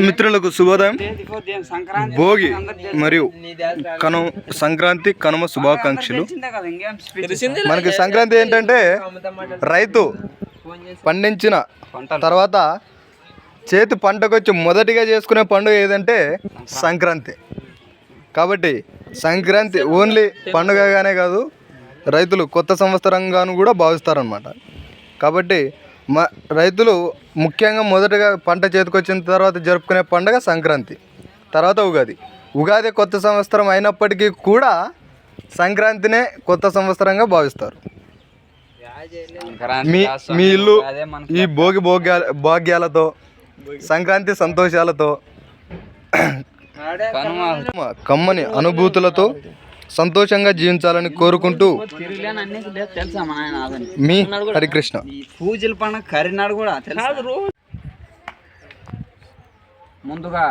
మిత్రులకు శుభోదయం. భోగి మరియు సంక్రాంతి కనుమ శుభాకాంక్షలు. మనకి సంక్రాంతి ఏంటంటే రైతు పండించిన తర్వాత చేతి పంటకొచ్చి మొదటిగా చేసుకునే పండుగ ఏదంటే సంక్రాంతి. కాబట్టి సంక్రాంతి ఓన్లీ పండుగగానే కాదు, రైతులు కొత్త సంవత్సరంగాను కూడా భావిస్తారనమాట. కాబట్టి రైతులు ముఖ్యంగా మొదటగా పంట చేతికొచ్చిన తర్వాత జరుపుకునే పండుగ సంక్రాంతి, తర్వాత ఉగాది కొత్త సంవత్సరం అయినప్పటికీ కూడా సంక్రాంతినే కొత్త సంవత్సరంగా భావిస్తారు. మీ ఇల్లు ఈ భాగ్యాలతో సంక్రాంతి సంతోషాలతో కమ్మని అనుభూతులతో సంతోషంగా జీవించాలని కోరుకుంటూ మీ హరికృష్ణ. పూజల పండుగ కరినాడు కూడా ముందుగా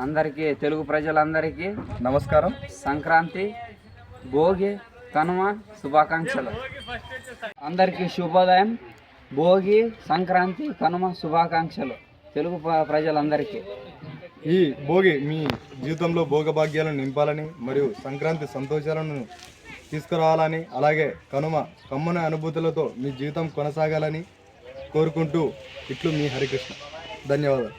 అందరికీ, తెలుగు ప్రజలందరికీ నమస్కారం. సంక్రాంతి, భోగి, కనుమ శుభాకాంక్షలు. అందరికీ శుభోదయం. భోగి, సంక్రాంతి, కనుమ శుభాకాంక్షలు తెలుగు ప్రజలందరికీ. ఈ భోగి మీ జీవితంలో భోగభాగ్యాలను నింపాలని మరియు సంక్రాంతి సంతోషాలను తీసుకురావాలని, అలాగే కనుమ కమ్మని అనుభూతులతో మీ జీవితం కొనసాగాలని కోరుకుంటూ ఇట్లు మీ హరికృష్ణ. ధన్యవాదాలు.